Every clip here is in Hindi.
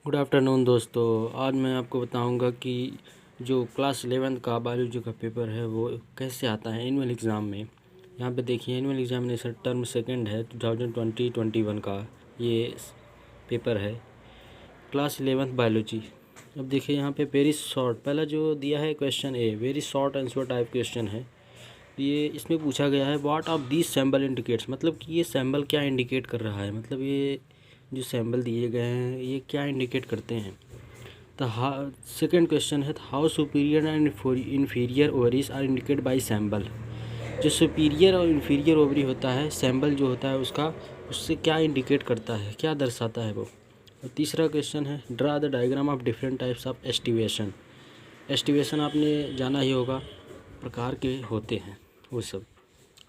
गुड आफ्टरनून दोस्तों। आज मैं आपको बताऊंगा कि जो क्लास 11 का बायोलॉजी का पेपर है वो कैसे आता है एनुअल एग्ज़ाम में। यहाँ पे देखिए एनुअल एग्जामिनेशन टर्म सेकंड है 2020-21 का ये पेपर है क्लास 11 बायोलॉजी। अब देखिए यहाँ पे वेरी शॉर्ट पहला जो दिया है question A, very short answer type question है। ये इसमें पूछा गया है what of this symbol indicates, मतलब कि ये सैम्बल क्या इंडिकेट कर रहा है, मतलब ये जो सैम्बल दिए गए हैं ये क्या इंडिकेट करते हैं। तो सेकेंड क्वेश्चन है how superior and inferior ovaries are indicate by symbol. जो सुपीरियर और इन्फीरियर ओवरी होता है सैम्बल जो होता है उसका, उससे क्या इंडिकेट करता है, क्या दर्शाता है वो। और तीसरा क्वेश्चन है draw the diagram of different types of aestivation. Aestivation आपने जाना ही होगा, प्रकार के होते हैं वो सब।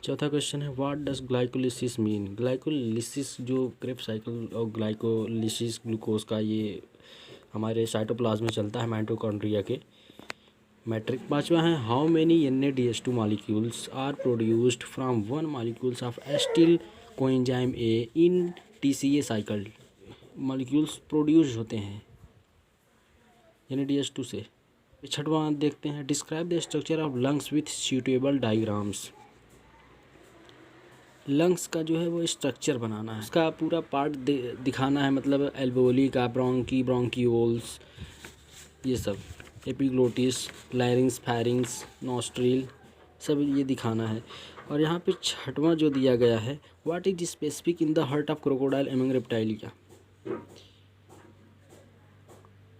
चौथा क्वेश्चन है what does glycolysis mean. Glycolysis जो क्रेब्स साइकिल और ग्लाइकोलिसिस ग्लूकोज का ये हमारे साइटोप्लाज्म में चलता है माइटोकॉन्ड्रिया के मैट्रिक। पांचवा है how many NADH2 molecules are produced from one molecules of acetyl coenzyme A in TCA cycle. Molecules produce होते हैं NADH2 से। छठवां देखते हैं describe the structure of lungs with suitable diagrams. Lungs का जो है वो स्ट्रक्चर बनाना है, उसका पूरा पार्ट दिखाना है, मतलब एल्वोली का, ब्रोंकियोल्स, ये सब, एपिग्लोटिस, लायरिंग्स, फैरिंग्स, नॉस्ट्रिल, सब ये दिखाना है। और यहाँ पे छठवां जो दिया गया है what is specific in the heart of crocodile among reptilia.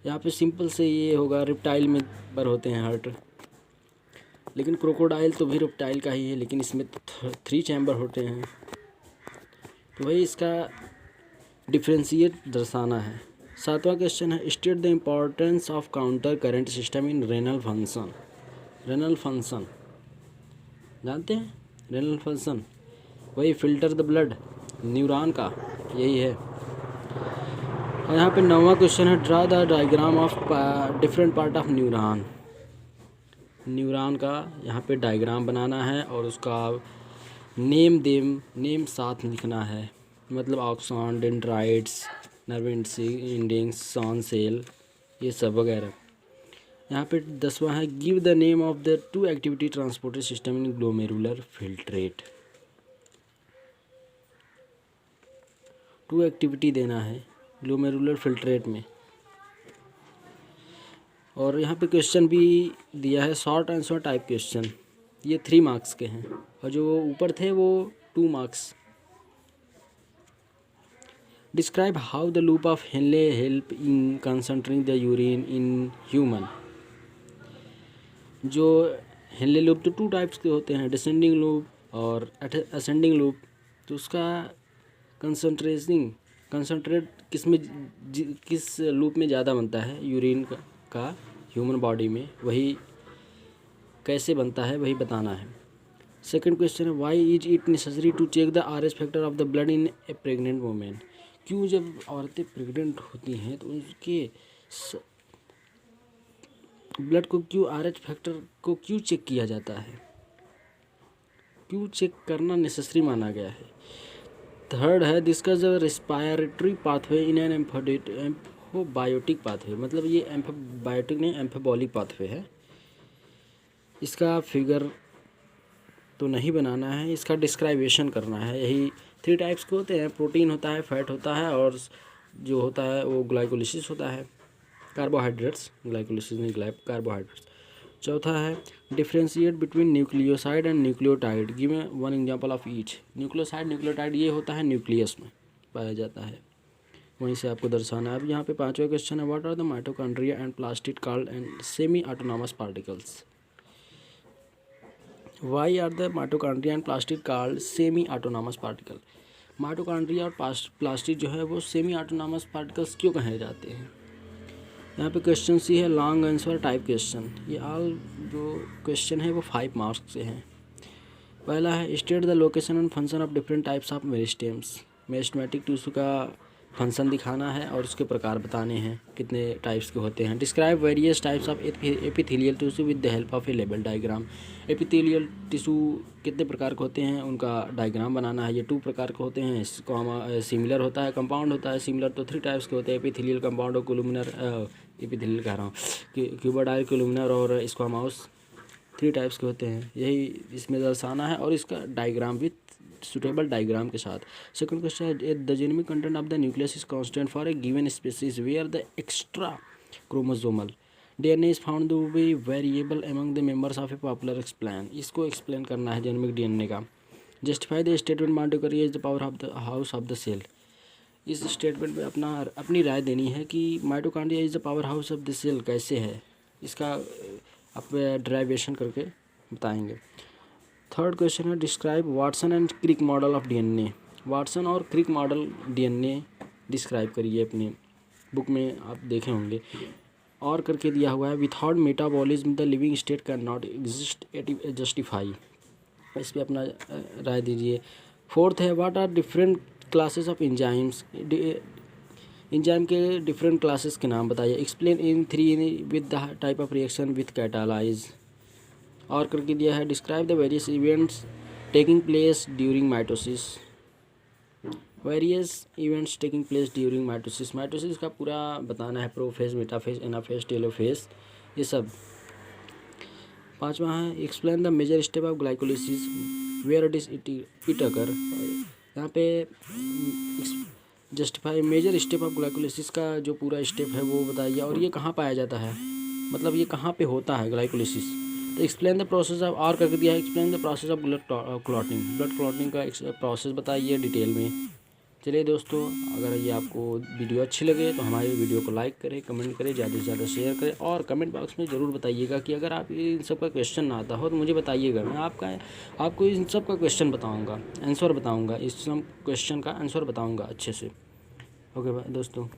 यहाँ पे सिंपल से ये होगा रेप्टाइल में पर होते हैं हार्ट, लेकिन क्रोकोडाइल तो भी रेप्टाइल का ही है, लेकिन इसमें 3 चैम्बर होते हैं, तो वही इसका डिफ्रेंशिएट दर्शाना है। सातवां क्वेश्चन है state the importance of counter current system in renal function. Renal function जानते हैं, रेनल फंक्शन वही फिल्टर द ब्लड, न्यूरॉन का यही है। और यहाँ पे 9वां क्वेश्चन है draw the diagram of different part of neuron. Neuron का यहाँ पे डायग्राम बनाना है और उसका नेम साथ लिखना है, मतलब axon, dendrites, nerve endings, Schwann cell, ये सब वगैरह। यहाँ पे 10वां है give the name of the 2 activity transporter system in glomerular filtrate. 2 activity देना है ग्लोमेरुलर फिल्ट्रेट में। और यहाँ पे क्वेश्चन भी दिया है शॉर्ट आंसर टाइप क्वेश्चन, ये 3 मार्क्स के हैं और जो ऊपर थे वो 2 marks. Describe how the loop of Henle help in concentrating the urine in human. जो हेनले लूप तो 2 टाइप्स के होते हैं, डिसेंडिंग लूप और असेंडिंग लूप। तो उसका कंसंट्रेट किस लूप में ज़्यादा बनता है यूरिन का ह्यूमन बॉडी में, वही कैसे बनता है वही बताना है। सेकंड क्वेश्चन है why is it necessary to check the RH factor of the blood in a pregnant women. क्यों जब औरतें प्रेग्नेंट होती हैं तो उनके ब्लड को क्यों, RH फैक्टर को क्यों चेक किया जाता है, क्यों चेक करना नेसेसरी माना गया है। थर्ड है discuss the respiratory pathway in an amphibiotic pathway, मतलब ये एम्फोबायोटिक नहीं एम्फोबॉलिक पाथवे है। इसका फिगर तो नहीं बनाना है, इसका डिस्क्राइबेशन करना है। यही 3 टाइप्स के होते हैं, प्रोटीन होता है, फैट होता है और जो होता है वो ग्लाइकोलिसिस होता है, कार्बोहाइड्रेट्स, ग्लाइकोलिसिस नहीं कार्बोहाइड्रेट्स। चौथा है differentiate between nucleoside and nucleotide, give me 1 example of each. Nucleoside ये होता है न्यूक्लियस में पाया जाता है, वहीं से आपको दर्शाना है। अब यहाँ पे 5वां क्वेश्चन है what are the mitochondria and plastid called and semi autonomous particles. Why are the mitochondria and plastid called semi autonomous particle. Mitochondria और प्लास्टिड जो है वो सेमी ऑटोनॉमस पार्टिकल्स क्यों कहे जाते हैं। यहाँ पे क्वेश्चन सी है लॉन्ग आंसर टाइप क्वेश्चन। ये ऑल जो क्वेश्चन है वो 5 मार्क्स से हैं। पहला है state the location and function of different types of meristems. Meristematic tissue का फंक्शन दिखाना है और उसके प्रकार बताने हैं कितने टाइप्स के होते हैं। Describe various types of epithelial tissue with the help of A label diagram. Epithelial tissue कितने प्रकार के होते हैं उनका डायग्राम बनाना है। ये 2 प्रकार के होते हैं, सिमिलर होता है, कंपाउंड होता है। सिमिलर तो 3 टाइप्स के होते हैं, एपिथेलियल, कंपाउंड और कोलुमिनर। एपिथेलियल कह रहा हूँ, क्यूबोइडल, कोलुमिनर और स्क्वामोस 3 टाइप्स के होते हैं। यही इसमें दर्शाना है और इसका डायग्राम विथ सुटेबल डायग्राम के साथ। सेकंड क्वेश्चन है the genetic content of the nucleus is constant for a given species where the extra chromosomal DNA is found to be variable among the members of a popular explain. इसको एक्सप्लेन करना है जेनेटिक डीएनए का। Justify the statement mitochondria is the power of the house of the cell. इस स्टेटमेंट में अपनी राय देनी है कि mitochondria is the power house of the cell कैसे है, इसका आप ड्राइवेशन करके बताएंगे। थर्ड क्वेश्चन है describe Watson and Crick model of DNA. Watson और क्रिक मॉडल डीएनए डिस्क्राइब करिए, अपनी बुक में आप देखे होंगे और करके दिया हुआ है। Without metabolism the living state can not exist justify. इस पर अपना राय दीजिए। फोर्थ है what are different classes of enzymes. Enzyme के डिफरेंट क्लासेस के नाम बताइए। Explain in 3 with the type of reaction with catalyse. और करके दिया है describe the various events taking place during mitosis. Various events taking place during mitosis. Mitosis का पूरा बताना है, प्रोफेज, मेटाफेज, एनाफेज, टेलोफेज, ये सब। 5वां है explain the major step of glycolysis where it occur. यहाँ पे justify major step of glycolysis का जो पूरा स्टेप है वो बताइए और ये कहाँ पाया जाता है, मतलब ये कहाँ पे होता है ग्लाइकोलिसिस। तो एक्सप्लेन द प्रोसेस ऑफ, और करके दिया है explain the process of blood clotting. Blood clotting का प्रोसेस बताइए डिटेल में। चलिए दोस्तों, अगर ये आपको वीडियो अच्छी लगे तो हमारे वीडियो को लाइक करें, कमेंट करें, ज़्यादा से ज़्यादा शेयर करें और कमेंट बॉक्स में ज़रूर बताइएगा कि अगर आप इन सब का क्वेश्चन ना आता हो तो मुझे बताइएगा। मैं आपको इन सब का क्वेश्चन बताऊँगा, आंसर बताऊँगा, इस सब क्वेश्चन का आंसर बताऊँगा अच्छे से। ओके दोस्तों।